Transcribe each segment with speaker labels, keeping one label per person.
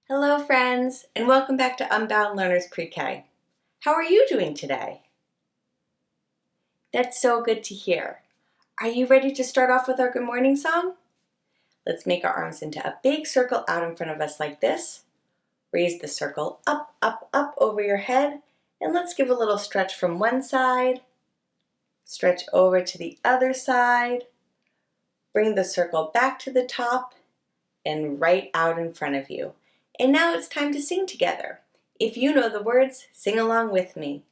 Speaker 1: Hello friends, and welcome back to Unbound Learners Pre-K. How are you doing today? That's so good to hear. Are you ready to start off with our good morning song? Let's make our arms into a big circle out in front of us like this. Raise the circle up, up, up over your head, and let's give a little stretch from one side. Stretch over to the other side. Bring the circle back to the top and right out in front of you. And now it's time to sing together. If you know the words, sing along with me.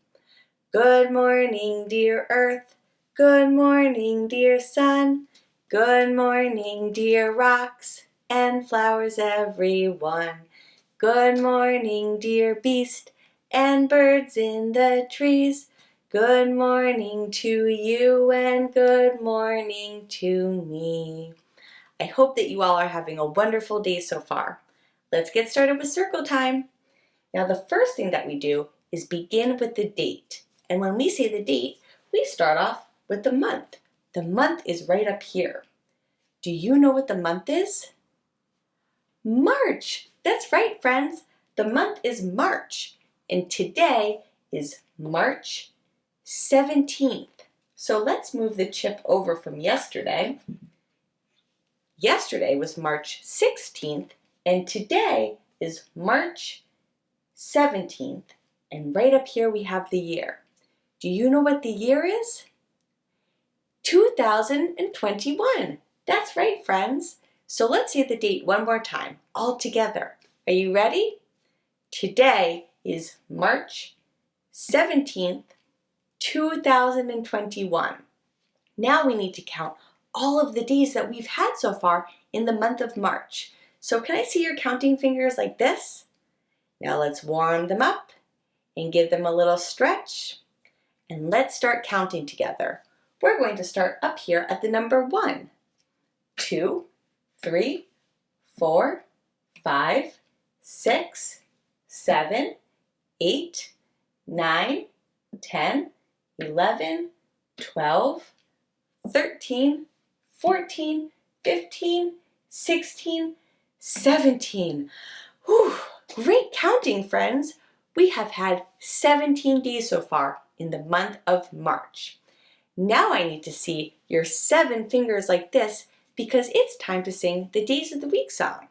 Speaker 1: Good morning, dear earth. Good morning, dear sun. Good morning, dear rocks and flowers everyone. Good morning, dear beast and birds in the trees. Good morning to you and good morning to me. I hope that you all are having a wonderful day so far. Let's get started with circle time. Now the first thing that we do is begin with the date. And when we say the date, we start off with the month. The month is right up here. Do you know what the month is? March. That's right, friends. The month is March. And today is March 17th. So let's move the chip over from yesterday. Yesterday was March 16th. And today is March 17th, and right up here we have the year. Do you know what the year is? 2021. That's right, friends. So let's say the date one more time, all together. Are you ready? Today is March 17th, 2021. Now we need to count all of the days that we've had so far in the month of March. So can I see your counting fingers like this? Now let's warm them up and give them a little stretch. And let's start counting together. We're going to start up here at the number 1, 2, 3, 4, 5, 6, 7, 8, 9, 10, 11, 12, 13, 14, 15, 16, 17. Whew, great counting, friends. We have had 17 days so far in the month of March. Now I need to see your 7 fingers like this because it's time to sing the Days of the Week song.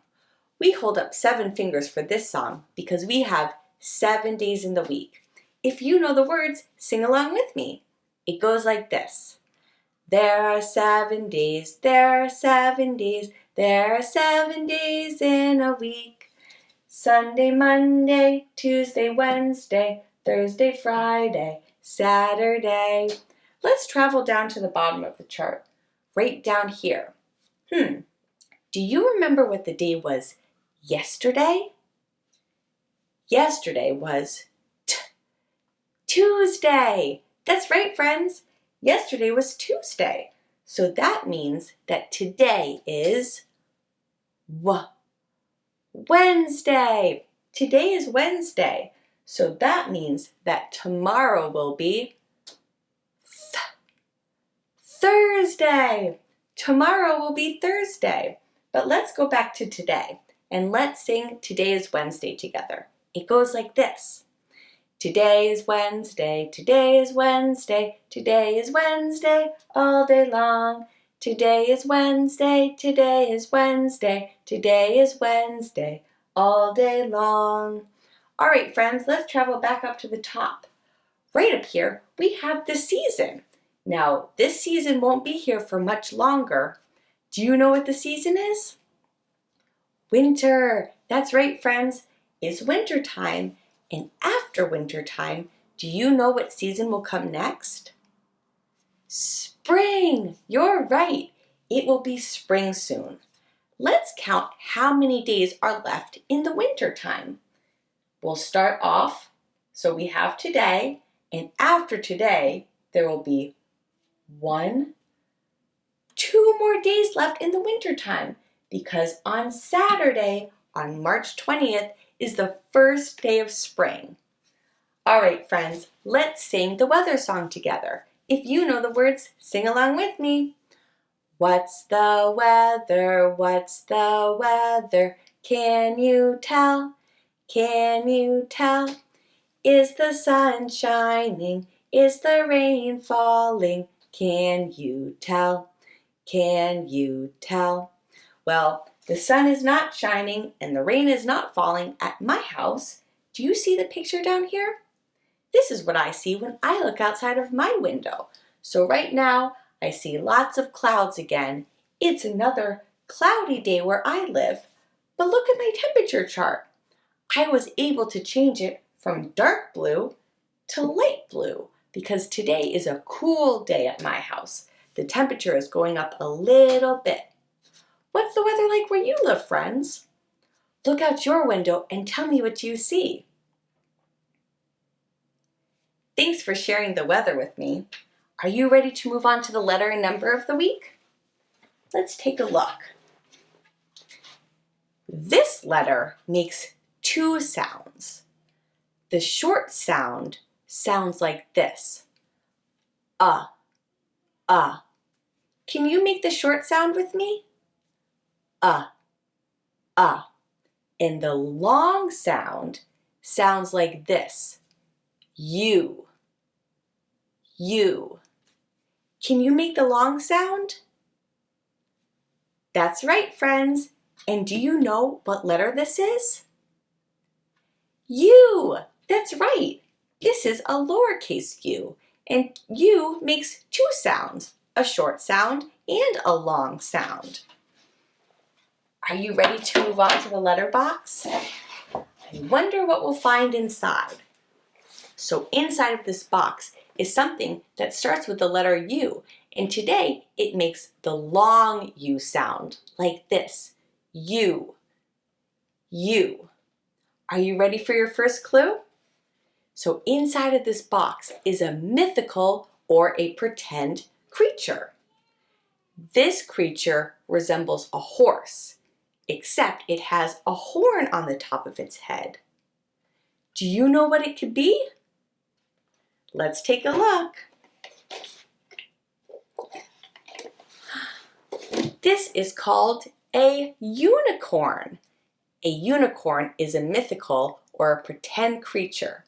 Speaker 1: We hold up 7 fingers for this song because we have 7 days in the week. If you know the words, sing along with me. It goes like this. There are 7 days, there are 7 days, there are 7 days in a week. Sunday, Monday, Tuesday, Wednesday, Thursday, Friday, Saturday. Let's travel down to the bottom of the chart, right down here. Do you remember what the day was yesterday? Yesterday was Tuesday. That's right, friends. Yesterday was Tuesday. So that means that today is Wednesday. Today is Wednesday. So that means that tomorrow will be Thursday. Tomorrow will be Thursday. But let's go back to today and let's sing Today is Wednesday together. It goes like this. Today is Wednesday, today is Wednesday, today is Wednesday all day long. Today is Wednesday, today is Wednesday, today is Wednesday all day long. All right, friends, let's travel back up to the top. Right up here, we have the season. Now, this season won't be here for much longer. Do you know what the season is? Winter. That's right, friends. It's winter time. And after winter time, do you know what season will come next? Spring! You're right. It will be spring soon. Let's count how many days are left in the winter time. We'll start off, so we have today, and after today, there will be 2 more days left in the winter time because on Saturday, on March 20th, is the first day of spring. All right, friends, let's sing the weather song together. If you know the words, sing along with me. What's the weather? What's the weather? Can you tell? Can you tell? Is the sun shining? Is the rain falling? Can you tell? Can you tell? Well, the sun is not shining and the rain is not falling at my house. Do you see the picture down here? This is what I see when I look outside of my window. So right now, I see lots of clouds again. It's another cloudy day where I live. But look at my temperature chart. I was able to change it from dark blue to light blue because today is a cool day at my house. The temperature is going up a little bit. What's the weather like where you live, friends? Look out your window and tell me what you see. Thanks for sharing the weather with me. Are you ready to move on to the letter and number of the week? Let's take a look. This letter makes two sounds. The short sound sounds like this. Can you make the short sound with me? And the long sound sounds like this. You. Can you make the long sound? That's right, friends. And do you know what letter this is? U. That's right. This is a lowercase u, and u makes two sounds, a short sound and a long sound. Are you ready to move on to the letter box? I wonder what we'll find inside. So inside of this box is something that starts with the letter U, and today it makes the long U sound, like this. U. Are you ready for your first clue? So inside of this box is a mythical or a pretend creature. This creature resembles a horse, except it has a horn on the top of its head. Do you know what it could be? Let's take a look. This is called a unicorn. A unicorn is a mythical or a pretend creature.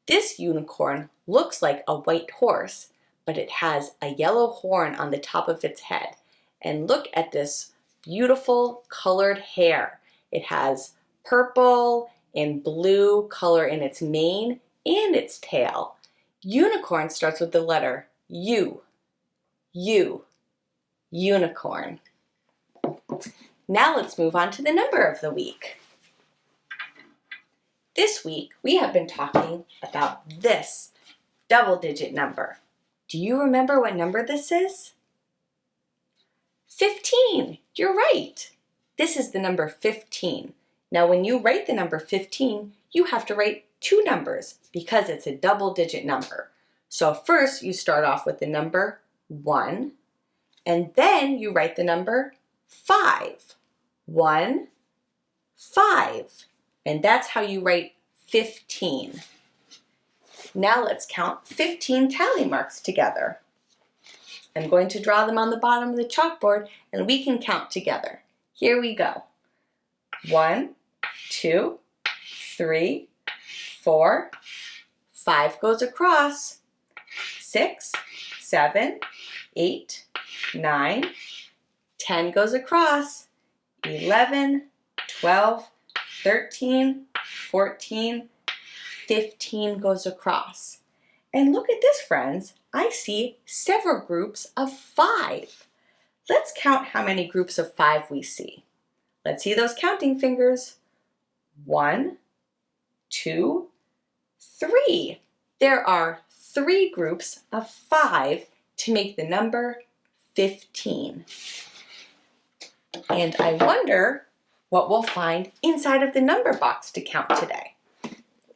Speaker 1: This unicorn looks like a white horse, but it has a yellow horn on the top of its head. And look at this beautiful colored hair. It has purple and blue color in its mane and its tail. Unicorn starts with the letter U. Unicorn. Now let's move on to the number of the week. This week we have been talking about this double-digit number. Do you remember what number this is? 15. You're right. This is the number 15. Now when you write the number 15, you have to write two numbers because it's a double-digit number. So first you start off with the number 1, and then you write the number 5. 1, 5. And that's how you write 15. Now let's count 15 tally marks together. I'm going to draw them on the bottom of the chalkboard and we can count together. Here we go. 1, 2, 3, 4, 5 goes across. 6, 7, 8, 9, 10 goes across. 11, 12, 13, 14, 15 goes across. And look at this, friends. I see several groups of 5. Let's count how many groups of 5 we see. Let's see those counting fingers. 1, 2, 3. There are 3 groups of 5 to make the number 15. And I wonder what we'll find inside of the number box to count today.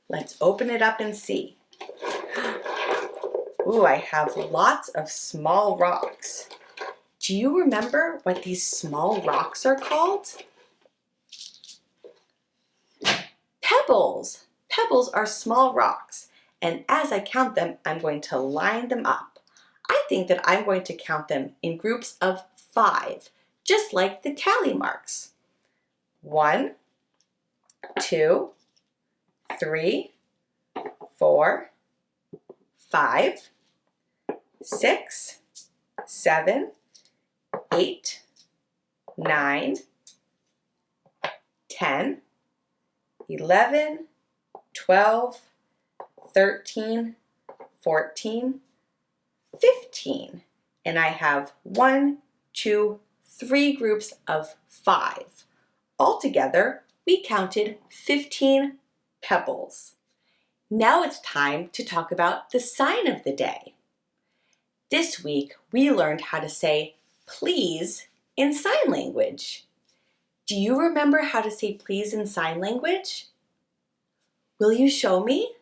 Speaker 1: Let's open it up and see. Ooh, I have lots of small rocks. Do you remember what these small rocks are called? Pebbles. Pebbles are small rocks, and as I count them, I'm going to line them up. I think that I'm going to count them in groups of 5, just like the tally marks. 1, 2, 3, 4, 5, 6, 7, 8, 9, 10, 11, 12, 13, 14, 15. And I have 1, 2, 3 groups of 5. Altogether, we counted 15 pebbles. Now it's time to talk about the sign of the day. This week, we learned how to say please in sign language. Do you remember how to say please in sign language? Will you show me?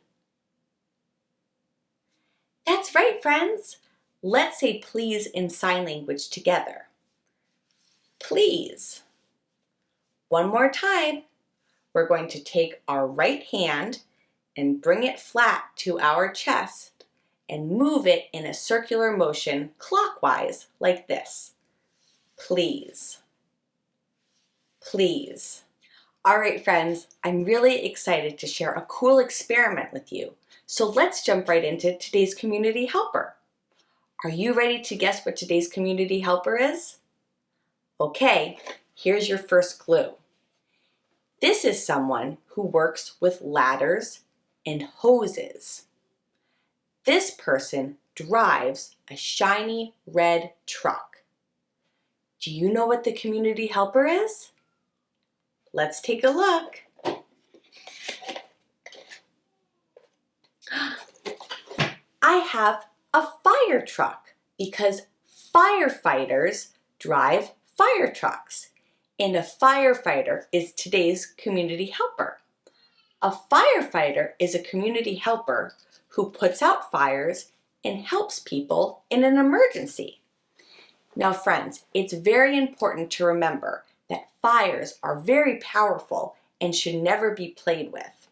Speaker 1: That's right, friends. Let's say please in sign language together. Please. One more time. We're going to take our right hand and bring it flat to our chest and move it in a circular motion clockwise like this. Please. Please. All right, friends, I'm really excited to share a cool experiment with you. So let's jump right into today's community helper. Are you ready to guess what today's community helper is? Okay, here's your first clue. This is someone who works with ladders and hoses. This person drives a shiny red truck. Do you know what the community helper is? Let's take a look. I have a fire truck because firefighters drive fire trucks, and a firefighter is today's community helper. A firefighter is a community helper who puts out fires and helps people in an emergency. Now, friends, it's very important to remember that fires are very powerful and should never be played with.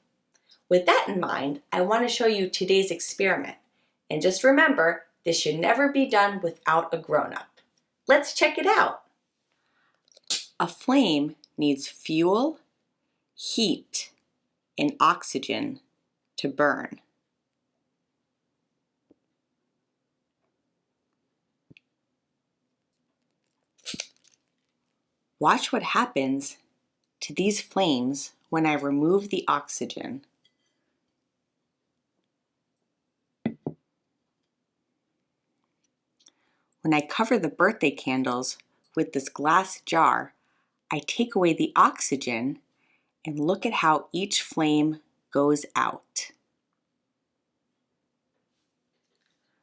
Speaker 1: With that in mind, I want to show you today's experiment. And just remember, this should never be done without a grown-up. Let's check it out. A flame needs fuel, heat, and oxygen to burn. Watch what happens to these flames when I remove the oxygen. When I cover the birthday candles with this glass jar, I take away the oxygen and look at how each flame goes out.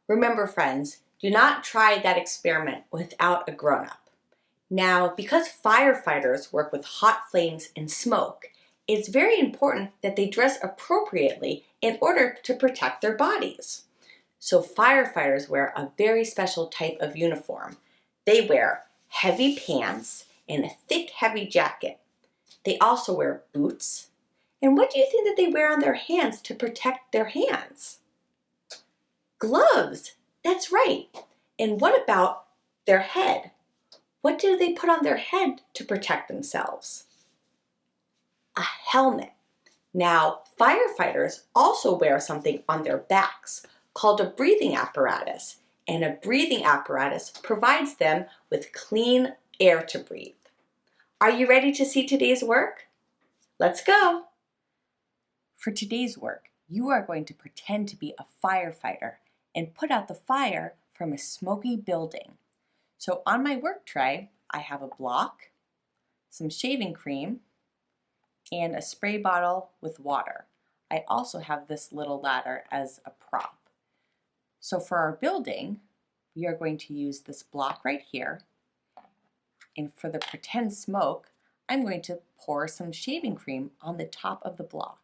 Speaker 1: Remember, friends, do not try that experiment without a grown-up. Now, because firefighters work with hot flames and smoke, it's very important that they dress appropriately in order to protect their bodies. So firefighters wear a very special type of uniform. They wear heavy pants and a thick, heavy jacket. They also wear boots. And what do you think that they wear on their hands to protect their hands? Gloves. That's right. And what about their head? What do they put on their head to protect themselves? A helmet. Now, firefighters also wear something on their backs called a breathing apparatus, and a breathing apparatus provides them with clean air to breathe. Are you ready to see today's work? Let's go. For today's work, you are going to pretend to be a firefighter and put out the fire from a smoky building. So on my work tray, I have a block, some shaving cream, and a spray bottle with water. I also have this little ladder as a prop. So for our building, we are going to use this block right here. And for the pretend smoke, I'm going to pour some shaving cream on the top of the block.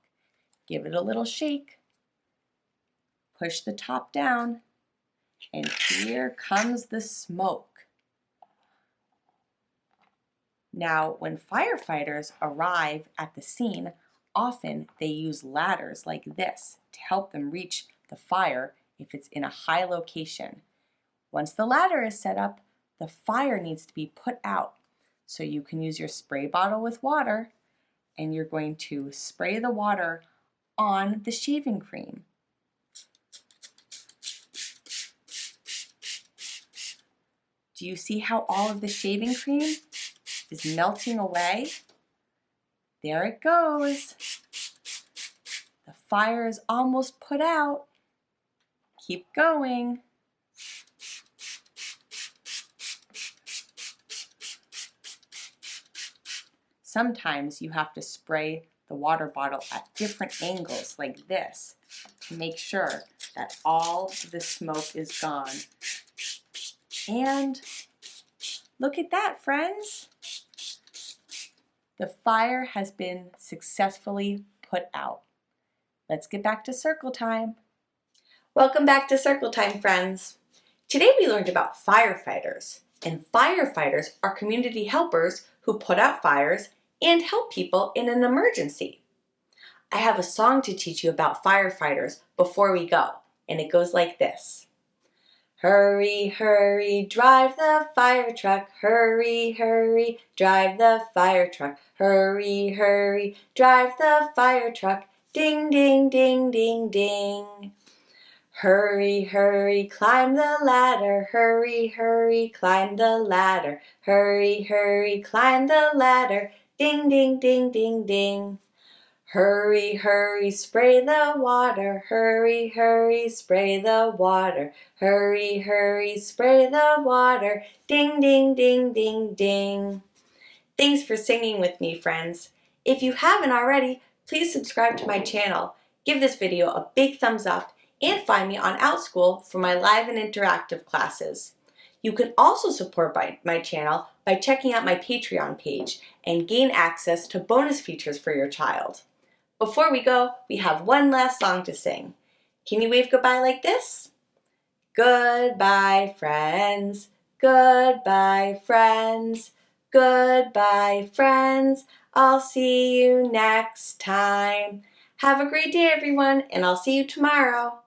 Speaker 1: Give it a little shake. Push the top down. And here comes the smoke. Now, when firefighters arrive at the scene, often they use ladders like this to help them reach the fire if it's in a high location. Once the ladder is set up, the fire needs to be put out. So you can use your spray bottle with water, and you're going to spray the water on the shaving cream. Do you see how all of the shaving cream is melting away? There it goes. The fire is almost put out. Keep going. Sometimes you have to spray the water bottle at different angles like this to make sure that all the smoke is gone. And look at that, friends. The fire has been successfully put out. Let's get back to circle time. Welcome back to circle time, friends. Today we learned about firefighters, and firefighters are community helpers who put out fires and help people in an emergency. I have a song to teach you about firefighters before we go, and it goes like this. Hurry, hurry, drive the fire truck. Hurry, hurry, drive the fire truck. Hurry, hurry, drive the fire truck. Ding, ding, ding, ding, ding. Hurry, hurry, climb the ladder. Hurry, hurry, climb the ladder. Hurry, hurry, climb the ladder. Ding, ding, ding, ding, ding. Hurry, hurry, spray the water. Hurry, hurry, spray the water. Hurry, hurry, spray the water. Ding, ding, ding, ding, ding. Thanks for singing with me, friends. If you haven't already, please subscribe to my channel. Give this video a big thumbs up and find me on OutSchool for my live and interactive classes. You can also support my channel by checking out my Patreon page and gain access to bonus features for your child. Before we go, we have one last song to sing. Can you wave goodbye like this? Goodbye, friends. Goodbye, friends. Goodbye, friends. I'll see you next time. Have a great day, everyone, and I'll see you tomorrow.